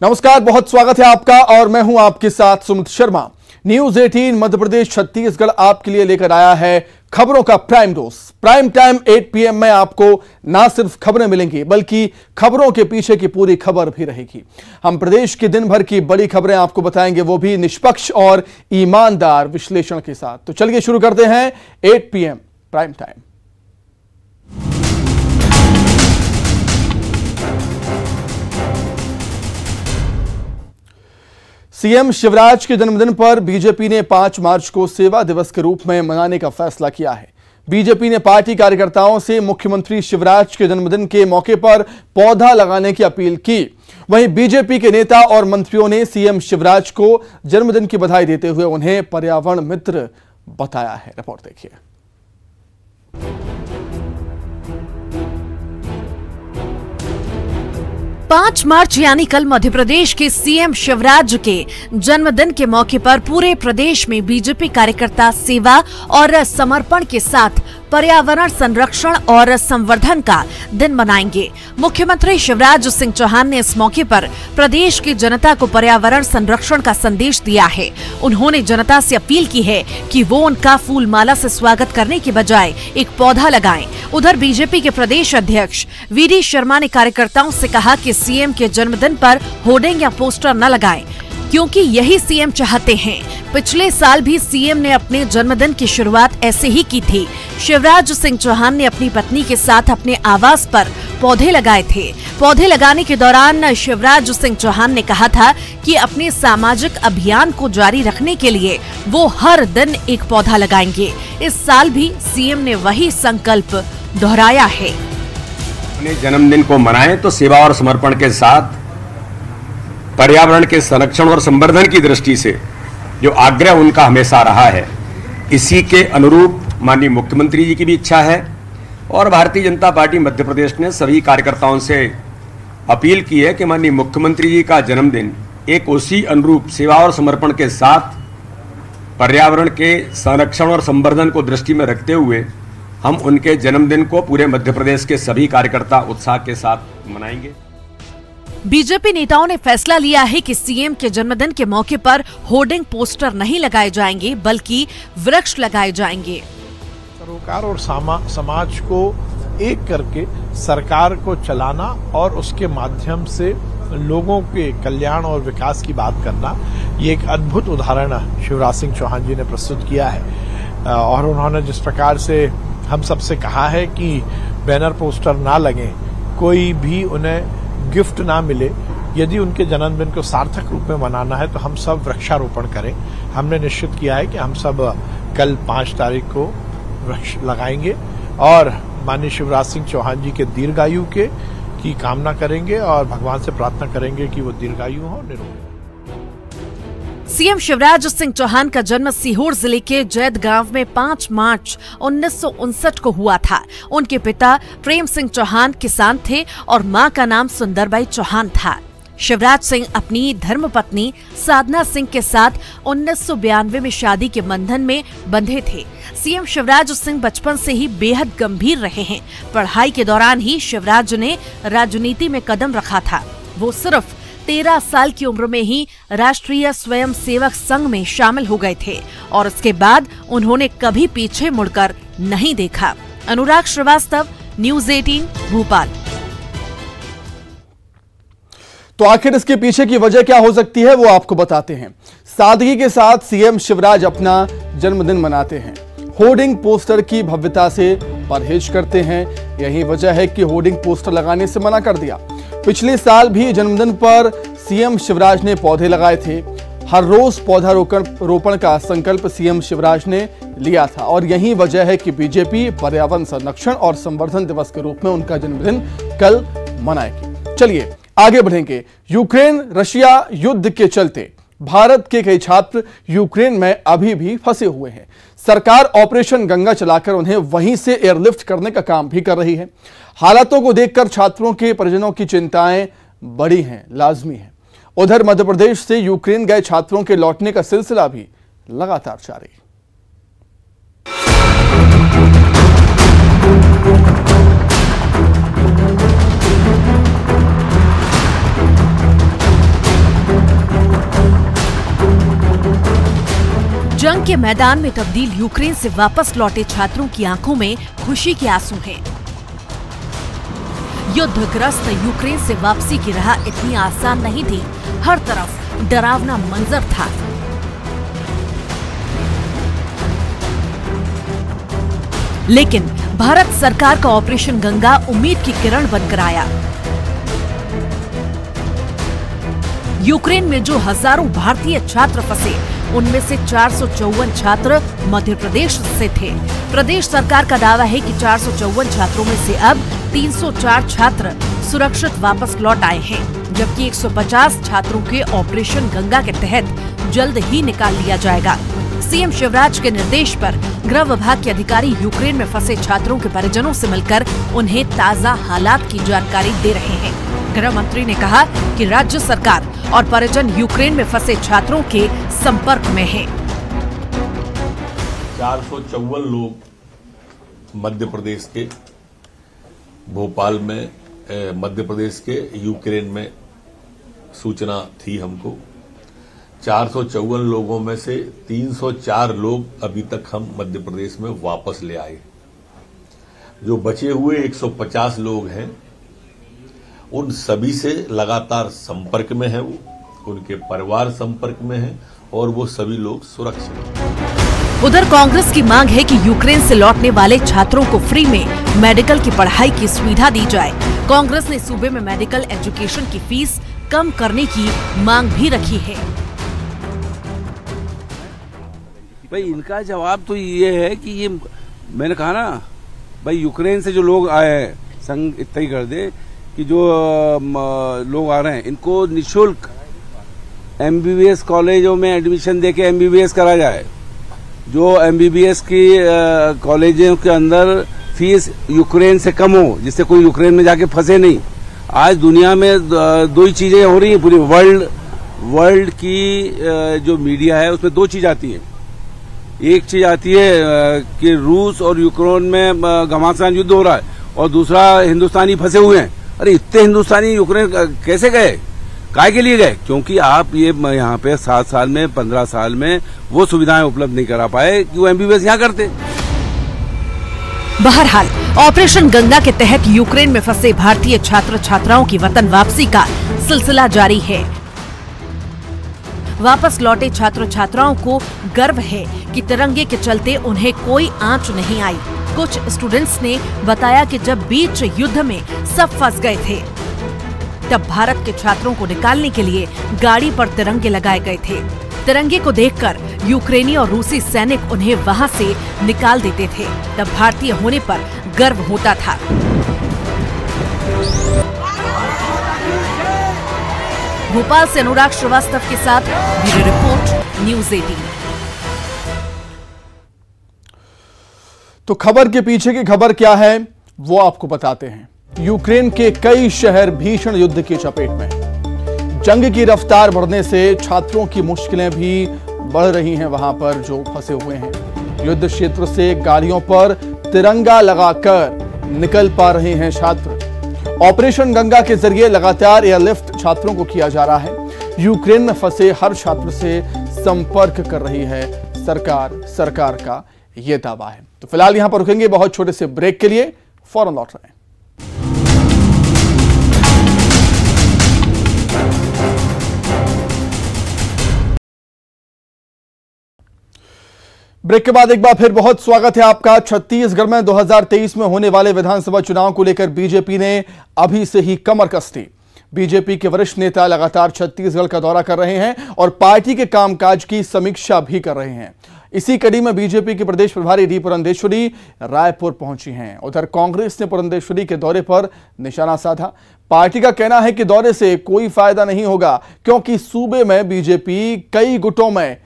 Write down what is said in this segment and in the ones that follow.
नमस्कार, बहुत स्वागत है आपका और मैं हूं आपके साथ सुमित शर्मा। न्यूज 18 मध्य प्रदेश छत्तीसगढ़ आपके लिए लेकर आया है खबरों का prime dose. Prime time 8 PM में आपको ना सिर्फ खबरें मिलेंगी बल्कि खबरों के पीछे की पूरी खबर भी रहेगी। हम प्रदेश की दिन भर की बड़ी खबरें आपको बताएंगे, वो भी निष्पक्ष और ईमानदार विश्लेषण के साथ। तो चलिए शुरू करते हैं 8 PM prime time. CM Shivraj के जन्मदिन पर बीजेपी ने 5 मार्च को सेवा दिवस के रूप में मनाने का फैसला किया है। बीजेपी ने पार्टी कार्यकर्ताओं से मुख्यमंत्री शिवराज के जन्मदिन के मौके पर पौधा लगाने की अपील की। वहीं बीजेपी के नेता और मंत्रियों ने सीएम शिवराज को जन्मदिन की बधाई देते हुए उन्हें पर्यावरण मित्र बताया है। रिपोर्ट देखिए। 5 मार्च यानी कल मध्य प्रदेश के सीएम शिवराज के जन्मदिन के मौके पर पूरे प्रदेश में बीजेपी कार्यकर्ता सेवा और समर्पण के साथ पर्यावरण संरक्षण और संवर्धन का दिन मनाएंगे। मुख्यमंत्री शिवराज सिंह चौहान ने इस मौके पर प्रदेश की जनता को पर्यावरण संरक्षण का संदेश दिया है। उन्होंने जनता से अपील की है कि वो उनका फूल माला से स्वागत करने के बजाय एक पौधा लगाएं। उधर बीजेपी के प्रदेश अध्यक्ष वीडी शर्मा ने कार्यकर्ताओं से कहा कि सीएम के जन्मदिन पर होर्डिंग या पोस्टर न लगाएं, क्योंकि यही सीएम चाहते हैं। पिछले साल भी सीएम ने अपने जन्मदिन की शुरुआत ऐसे ही की थी। शिवराज सिंह चौहान ने अपनी पत्नी के साथ अपने आवास पर पौधे लगाए थे। पौधे लगाने के दौरान शिवराज सिंह चौहान ने कहा था कि अपने सामाजिक अभियान को जारी रखने के लिए वो हर दिन एक पौधा लगाएंगे। इस साल भी सीएम ने वही संकल्प दोहराया है। अपने जन्मदिन को मनाएं तो सेवा और समर्पण के साथ पर्यावरण के संरक्षण और संवर्धन की दृष्टि से जो आग्रह उनका हमेशा रहा है, इसी के अनुरूप माननीय मुख्यमंत्री जी की भी इच्छा है और भारतीय जनता पार्टी मध्य प्रदेश ने सभी कार्यकर्ताओं से अपील की है कि माननीय मुख्यमंत्री जी का जन्मदिन एक उसी अनुरूप सेवा और समर्पण के साथ पर्यावरण के संरक्षण और संवर्धन को दृष्टि में रखते हुए हम उनके जन्मदिन को पूरे मध्य प्रदेश के सभी कार्यकर्ता उत्साह के साथ मनाएंगे। बीजेपी नेताओं ने फैसला लिया है कि सीएम के जन्मदिन के मौके पर होर्डिंग पोस्टर नहीं लगाए जाएंगे बल्कि वृक्ष लगाए जाएंगे। सरोकार और समाज को एक करके सरकार को चलाना और उसके माध्यम से लोगों के कल्याण और विकास की बात करना, ये एक अद्भुत उदाहरण शिवराज सिंह चौहान जी ने प्रस्तुत किया है। और उन्होंने जिस प्रकार से हम सबसे कहा है कि बैनर पोस्टर ना लगे, कोई भी उन्हें गिफ्ट ना मिले, यदि उनके जन्मदिन को सार्थक रूप में मनाना है तो हम सब वृक्षारोपण करें। हमने निश्चित किया है कि हम सब कल 5 तारीख को वृक्ष लगाएंगे और माननीय शिवराज सिंह चौहान जी के दीर्घायु की कामना करेंगे और भगवान से प्रार्थना करेंगे कि वो दीर्घायु हो, निरोगी। सीएम शिवराज सिंह चौहान का जन्म सीहोर जिले के जैद गांव में 5 मार्च 1959 को हुआ था। उनके पिता प्रेम सिंह चौहान किसान थे और मां का नाम सुंदरबाई चौहान था। शिवराज सिंह अपनी धर्मपत्नी साधना सिंह के साथ 1992 में शादी के बंधन में बंधे थे। सीएम शिवराज सिंह बचपन से ही बेहद गंभीर रहे हैं। पढ़ाई के दौरान ही शिवराज ने राजनीति में कदम रखा था। वो सिर्फ 13 साल की उम्र में ही राष्ट्रीय स्वयं सेवक संघ में शामिल हो गए थे और उसके बाद उन्होंने कभी पीछे मुड़कर नहीं देखा। अनुराग श्रीवास्तव, न्यूज 18 भोपाल। तो आखिर इसके पीछे की वजह क्या हो सकती है, वो आपको बताते हैं। सादगी के साथ सीएम शिवराज अपना जन्मदिन मनाते हैं। होर्डिंग पोस्टर की भव्यता से परहेज करते हैं। यही वजह है कि होर्डिंग पोस्टर लगाने से मना कर दिया। पिछले साल भी जन्मदिन पर सीएम शिवराज ने पौधे लगाए थे। हर रोज पौधा रोपण का संकल्प सीएम शिवराज ने लिया था और यही वजह है कि बीजेपी पर्यावरण संरक्षण और संवर्धन दिवस के रूप में उनका जन्मदिन कल मनाएगी। चलिए आगे बढ़ेंगे। यूक्रेन रशिया युद्ध के चलते भारत के कई छात्र यूक्रेन में अभी भी फंसे हुए हैं। सरकार ऑपरेशन गंगा चलाकर उन्हें वहीं से एयरलिफ्ट करने का काम भी कर रही है। हालातों को देखकर छात्रों के परिजनों की चिंताएं बड़ी हैं, लाजमी है। उधर मध्य प्रदेश से यूक्रेन गए छात्रों के लौटने का सिलसिला भी लगातार जारी है। के मैदान में तब्दील यूक्रेन से वापस लौटे छात्रों की आंखों में खुशी के आंसू हैं। युद्धग्रस्त यूक्रेन से वापसी की राह इतनी आसान नहीं थी। हर तरफ डरावना मंजर था। लेकिन भारत सरकार का ऑपरेशन गंगा उम्मीद की किरण बनकर आया। यूक्रेन में जो हजारों भारतीय छात्र फंसे, उनमें से 454 छात्र मध्य प्रदेश से थे। प्रदेश सरकार का दावा है कि 454 छात्रों में से अब 304 छात्र सुरक्षित वापस लौट आए हैं, जबकि 150 छात्रों के ऑपरेशन गंगा के तहत जल्द ही निकाल लिया जाएगा। सीएम शिवराज के निर्देश पर गृह विभाग के अधिकारी यूक्रेन में फंसे छात्रों के परिजनों से मिलकर उन्हें ताजा हालात की जानकारी दे रहे हैं। गृह मंत्री ने कहा कि राज्य सरकार और परिजन यूक्रेन में फंसे छात्रों के संपर्क में हैं। 454 लोग मध्य प्रदेश के भोपाल में, मध्य प्रदेश के यूक्रेन में सूचना थी हमको। 454 लोगों में से 304 लोग अभी तक हम मध्य प्रदेश में वापस ले आए। जो बचे हुए 150 लोग हैं, उन सभी से लगातार संपर्क में है, वो उनके परिवार संपर्क में है और वो सभी लोग सुरक्षित हैं। उधर कांग्रेस की मांग है कि यूक्रेन से लौटने वाले छात्रों को फ्री में मेडिकल की पढ़ाई की सुविधा दी जाए। कांग्रेस ने सूबे में मेडिकल एजुकेशन की फीस कम करने की मांग भी रखी है। भाई इनका जवाब तो ये है कि ये मैंने कहा ना भाई, यूक्रेन से जो लोग आए हैं, संघ इतना ही कर दे कि जो लोग आ रहे हैं इनको निःशुल्क एमबीबीएस कॉलेजों में एडमिशन देके एमबीबीएस करा जाए। जो एमबीबीएस की कॉलेजों के अंदर फीस यूक्रेन से कम हो, जिससे कोई यूक्रेन में जाके फंसे नहीं। आज दुनिया में दो ही चीजें हो रही हैं, पूरी वर्ल्ड की जो मीडिया है उसमें दो चीज आती है। एक चीज आती है कि रूस और यूक्रेन में घमासान युद्ध हो रहा है, और दूसरा हिंदुस्तानी फंसे हुए हैं। अरे इतने हिंदुस्तानी यूक्रेन कैसे गए, काय के लिए गए? क्योंकि आप ये यहाँ पे 7 साल में 15 साल में वो सुविधाएं उपलब्ध नहीं करा पाए कि वो एमबीबीएस यहाँ करते। बहरहाल ऑपरेशन गंगा के तहत यूक्रेन में फंसे भारतीय छात्र छात्राओं की वतन वापसी का सिलसिला जारी है। वापस लौटे छात्र छात्राओं को गर्व है कि तिरंगे के चलते उन्हें कोई आंच नहीं आई। कुछ स्टूडेंट्स ने बताया कि जब बीच युद्ध में सब फंस गए थे, तब भारत के छात्रों को निकालने के लिए गाड़ी पर तिरंगे लगाए गए थे। तिरंगे को देखकर यूक्रेनी और रूसी सैनिक उन्हें वहां से निकाल देते थे। तब भारतीय होने पर गर्व होता था। भोपाल से अनुराग श्रीवास्तव के साथ ब्यूरो रिपोर्ट, न्यूज़ 18। तो खबर के पीछे की खबर क्या है वो आपको बताते हैं। यूक्रेन के कई शहर भीषण युद्ध की चपेट में हैं। जंग की रफ्तार बढ़ने से छात्रों की मुश्किलें भी बढ़ रही हैं। वहां पर जो फंसे हुए हैं, युद्ध क्षेत्र से गाड़ियों पर तिरंगा लगाकर निकल पा रहे हैं छात्र। ऑपरेशन गंगा के जरिए लगातार एयरलिफ्ट छात्रों को किया जा रहा है। यूक्रेन में फंसे हर छात्र से संपर्क कर रही है सरकार का यह दावा है। तो फिलहाल यहां पर रुकेंगे बहुत छोटे से ब्रेक के लिए, फौरन लौट रहे हैं। ब्रेक के बाद एक बार फिर बहुत स्वागत है आपका। छत्तीसगढ़ में 2023 में होने वाले विधानसभा चुनाव को लेकर बीजेपी ने अभी से ही कमर कस दी। बीजेपी के वरिष्ठ नेता लगातार छत्तीसगढ़ का दौरा कर रहे हैं और पार्टी के कामकाज की समीक्षा भी कर रहे हैं। इसी कड़ी में बीजेपी के प्रदेश प्रभारी डी पुरंदेश्वरी रायपुर पहुंची हैं। उधर कांग्रेस ने पुरंदेश्वरी के दौरे पर निशाना साधा। पार्टी का कहना है कि दौरे से कोई फायदा नहीं होगा, क्योंकि सूबे में बीजेपी कई गुटों में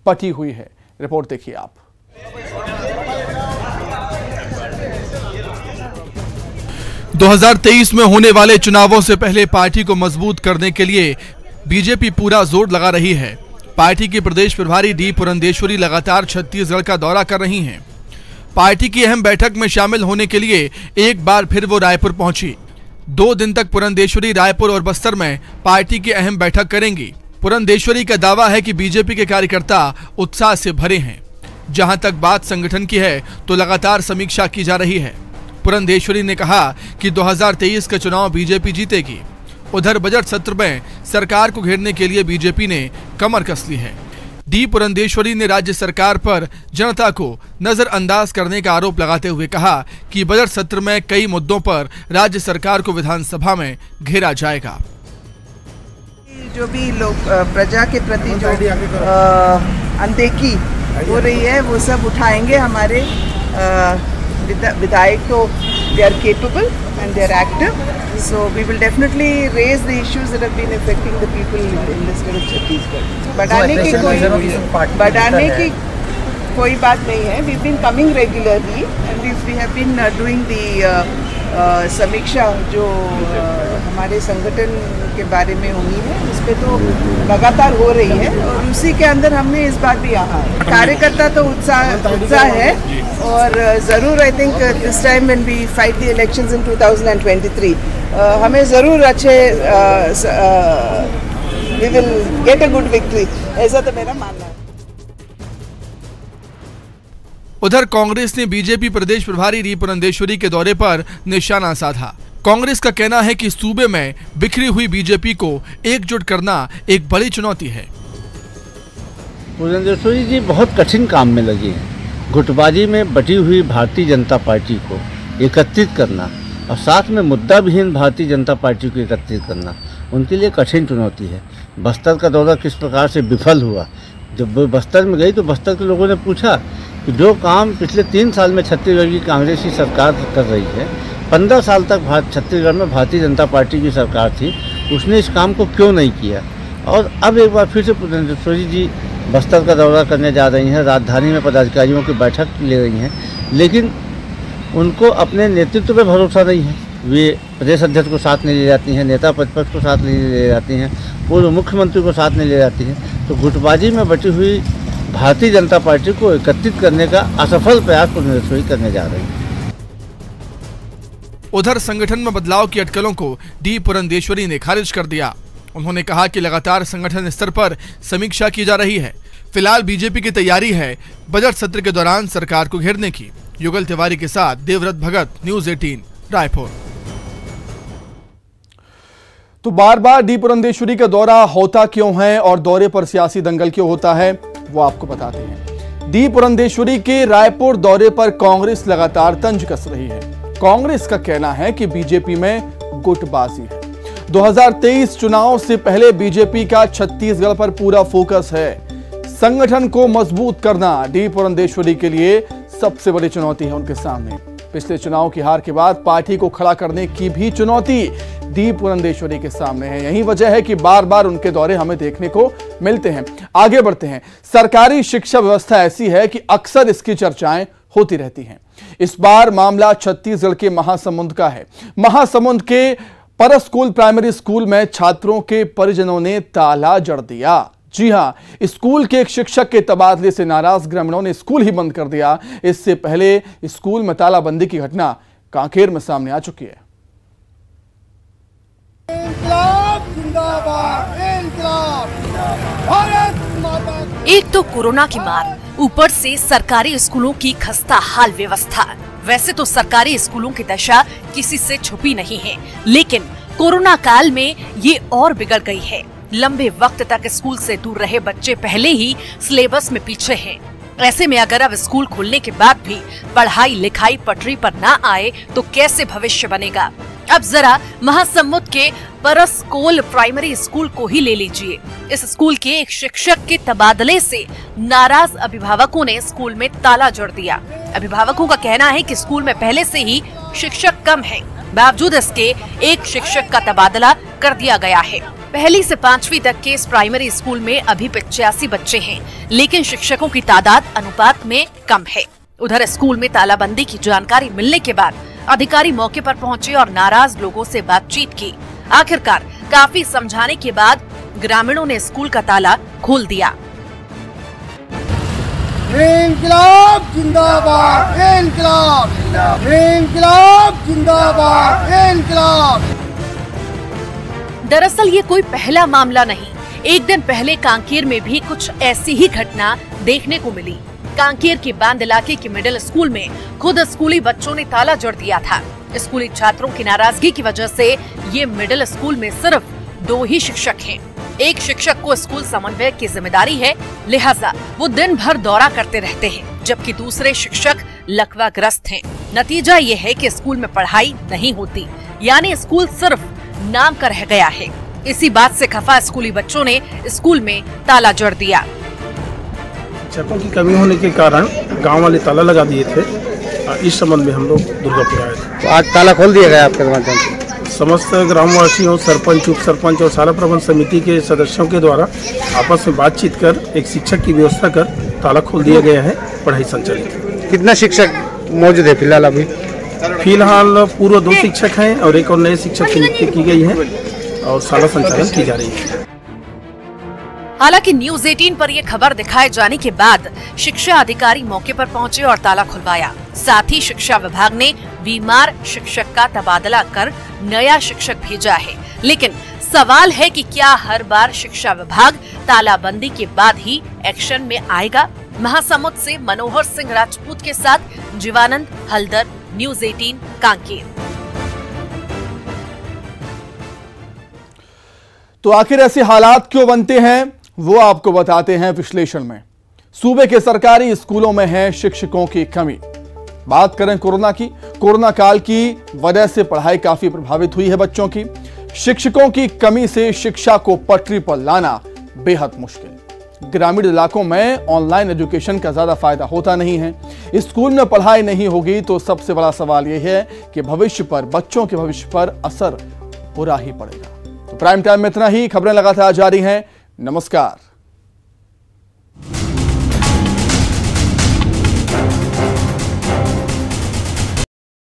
बटी हुई है। रिपोर्ट देखिए आप। – 2023 में होने वाले चुनावों से पहले पार्टी को मजबूत करने के लिए बीजेपी पूरा जोर लगा रही है। पार्टी की प्रदेश प्रभारी डी पुरंदेश्वरी लगातार छत्तीसगढ़ का दौरा कर रही हैं। पार्टी की अहम बैठक में शामिल होने के लिए एक बार फिर वो रायपुर पहुंची। 2 दिन तक पुरंदेश्वरी रायपुर और बस्तर में पार्टी की अहम बैठक करेंगी। पुरंदेश्वरी का दावा है कि बीजेपी के कार्यकर्ता उत्साह से भरे हैं। जहां तक बात संगठन की है तो लगातार समीक्षा की जा रही है। पुरंदेश्वरी ने कहा कि 2023 का चुनाव बीजेपी जीतेगी। उधर बजट सत्र में सरकार को घेरने के लिए बीजेपी ने कमर कस ली है। डी पुरंदेश्वरी ने राज्य सरकार पर जनता को नजरअंदाज करने का आरोप लगाते हुए कहा कि बजट सत्र में कई मुद्दों पर राज्य सरकार को विधानसभा में घेरा जाएगा। जो भी लोग प्रजा के प्रति जो अनदेखी हो रही है वो सब उठाएंगे। हमारे विधायक तो they are capable and they are active, so we will definitely raise the issues that have been affecting the people in the state of Chhattisgarh. बढ़ाने की कोई बात नहीं है। We've been coming regularly and we have been doing the समीक्षा जो हमारे संगठन के बारे में हुई है उस पे तो लगातार हो रही है और उसी के अंदर हमने इस बार भी यहाँ कार्यकर्ता तो उत्साह है और ज़रूर I think this time when we fight the elections in 2023 हमें ज़रूर अच्छे we will get a good victory, ऐसा तो मेरा मानना है। उधर कांग्रेस ने बीजेपी प्रदेश प्रभारी डी पुरंदेश्वरी के दौरे पर निशाना साधा। कांग्रेस का कहना है कि सूबे में बिखरी हुई बीजेपी को एकजुट करना एक बड़ी चुनौती है। पुरंदेश्वरी जी बहुत कठिन काम में लगी हैं। गुटबाजी में बटी हुई भारतीय जनता पार्टी को एकत्रित करना और साथ में मुद्दा विहीन भारतीय जनता पार्टी को एकत्रित करना उनके लिए कठिन चुनौती है। बस्तर का दौरा किस प्रकार से विफल हुआ, जब वो बस्तर में गई तो बस्तर के लोगों ने पूछा कि जो काम पिछले 3 साल में छत्तीसगढ़ की कांग्रेस की सरकार कर रही है, 15 साल तक छत्तीसगढ़ में भारतीय जनता पार्टी की सरकार थी, उसने इस काम को क्यों नहीं किया। और अब एक बार फिर से पुरंदेश्वरी जी बस्तर का दौरा करने जा रही हैं, राजधानी में पदाधिकारियों की बैठक ले रही हैं, लेकिन उनको अपने नेतृत्व पर भरोसा नहीं है। वे प्रदेश अध्यक्ष को साथ नहीं ले जाती हैं, नेता प्रतिपक्ष को साथ नहीं ले जाती हैं, पूर्व मुख्यमंत्री को साथ नहीं ले जाती हैं। तो गुटबाजी में बटी हुई भारतीय जनता पार्टी को एकत्रित करने का असफल प्रयास पुरंदेश्वरी करने जा रही है। उधर संगठन में बदलाव की अटकलों को डी पुरंदेश्वरी ने खारिज कर दिया। उन्होंने कहा कि लगातार संगठन स्तर पर समीक्षा की जा रही है। फिलहाल बीजेपी की तैयारी है बजट सत्र के दौरान सरकार को घेरने की। युगल तिवारी के साथ देवव्रत भगत, न्यूज़ 18 रायपुर। तो बार बार डी पुरंदेश्वरी का दौरा होता क्यों है और दौरे पर सियासी दंगल क्यों होता है, वो आपको बताते हैं। डी पुरंदेश्वरी के रायपुर दौरे पर कांग्रेस लगातार तंज कस रही है। कांग्रेस का कहना है कि बीजेपी में गुटबाजी है। 2023 चुनाव से पहले बीजेपी का छत्तीसगढ़ पर पूरा फोकस है। संगठन को मजबूत करना डी पुरंदेश्वरी के लिए सबसे बड़ी चुनौती है उनके सामने। पिछले चुनाव की हार के बाद पार्टी को खड़ा करने की भी चुनौती डी पुरंदेश्वरी के सामने है। यही वजह है कि बार बार उनके दौरे हमें देखने को मिलते हैं। आगे बढ़ते हैं। सरकारी शिक्षा व्यवस्था ऐसी है कि अक्सर इसकी चर्चाएं होती रहती हैं। इस बार मामला छत्तीसगढ़ के महासमुंद का है। महासमुंद के परस स्कूल प्राइमरी स्कूल में छात्रों के परिजनों ने ताला जड़ दिया। जी हां, स्कूल के एक शिक्षक के तबादले से नाराज ग्रामीणों ने स्कूल ही बंद कर दिया। इससे पहले स्कूल में तालाबंदी की घटना कांकेर में सामने आ चुकी है। एक तो कोरोना की मार, ऊपर से सरकारी स्कूलों की खस्ता हाल व्यवस्था। वैसे तो सरकारी स्कूलों की दशा किसी से छुपी नहीं है, लेकिन कोरोना काल में ये और बिगड़ गई है। लंबे वक्त तक स्कूल से दूर रहे बच्चे पहले ही सिलेबस में पीछे हैं। ऐसे में अगर अब स्कूल खुलने के बाद भी पढ़ाई लिखाई पटरी पर ना आए तो कैसे भविष्य बनेगा। अब जरा महासमुंद के परस स्कूल प्राइमरी स्कूल को ही ले लीजिए। इस स्कूल के एक शिक्षक के तबादले से नाराज अभिभावकों ने स्कूल में ताला जड़ दिया। अभिभावकों का कहना है कि स्कूल में पहले से ही शिक्षक कम है, बावजूद इसके एक शिक्षक का तबादला कर दिया गया है। 1 से 5वीं तक के इस प्राइमरी स्कूल में अभी 85 बच्चे हैं, लेकिन शिक्षकों की तादाद अनुपात में कम है। उधर स्कूल में तालाबंदी की जानकारी मिलने के बाद अधिकारी मौके पर पहुंचे और नाराज लोगों से बातचीत की। आखिरकार काफी समझाने के बाद ग्रामीणों ने स्कूल का ताला खोल दिया। इनकलाब जिंदाबाद, इनकलाब, इनकलाब जिंदाबाद, इनकलाब। दरअसल ये कोई पहला मामला नहीं। एक दिन पहले कांकेर में भी कुछ ऐसी ही घटना देखने को मिली। कांकेर के बांद इलाके के मिडिल स्कूल में खुद स्कूली बच्चों ने ताला जड़ दिया था। स्कूली छात्रों की नाराजगी की वजह से ये मिडिल स्कूल में सिर्फ 2 ही शिक्षक हैं। एक शिक्षक को स्कूल समन्वयक की जिम्मेदारी है, लिहाजा वो दिन भर दौरा करते रहते हैं, जबकि दूसरे शिक्षक लकवाग्रस्त हैं। नतीजा ये है कि स्कूल में पढ़ाई नहीं होती, यानी स्कूल सिर्फ नाम का रह गया है। इसी बात से खफा स्कूली बच्चों ने स्कूल में ताला जड़ दिया। शिक्षकों की कमी होने के कारण गांव वाले ताला लगा दिए थे। इस संबंध में हम लोग दुर्गापुर आए थे। तो आज ताला खोल दिया गया आपके माध्यम से? समस्त ग्रामवासियों, सरपंच, उप सरपंच और शाला प्रबंध समिति के सदस्यों के द्वारा आपस में बातचीत कर एक शिक्षक की व्यवस्था कर ताला खोल दिया गया है। पढ़ाई संचालित। कितना शिक्षक मौजूद है फिलहाल? अभी फिलहाल पूर्व 2 शिक्षक हैं और एक और नए शिक्षक की नियुक्ति की गई है और शाला संचालन की जा रही है। हालांकि न्यूज 18 पर यह खबर दिखाए जाने के बाद शिक्षा अधिकारी मौके पर पहुंचे और ताला खुलवाया। साथ ही शिक्षा विभाग ने बीमार शिक्षक का तबादला कर नया शिक्षक भेजा है। लेकिन सवाल है कि क्या हर बार शिक्षा विभाग तालाबंदी के बाद ही एक्शन में आएगा? महासमुंद से मनोहर सिंह राजपूत के साथ जीवानंद हल्दर, न्यूज 18 कांकेर। तो आखिर ऐसे हालात क्यों बनते हैं, वो आपको बताते हैं विश्लेषण में। सूबे के सरकारी स्कूलों में है शिक्षकों की कमी। बात करें कोरोना की, कोरोना काल की वजह से पढ़ाई काफी प्रभावित हुई है बच्चों की। शिक्षकों की कमी से शिक्षा को पटरी पर लाना बेहद मुश्किल। ग्रामीण इलाकों में ऑनलाइन एजुकेशन का ज्यादा फायदा होता नहीं है। स्कूल में पढ़ाई नहीं होगी तो सबसे बड़ा सवाल यह है कि भविष्य पर, बच्चों के भविष्य पर असर बुरा ही पड़ेगा। तो प्राइम टाइम में इतना ही। खबरें लगातार जारी हैं। नमस्कार।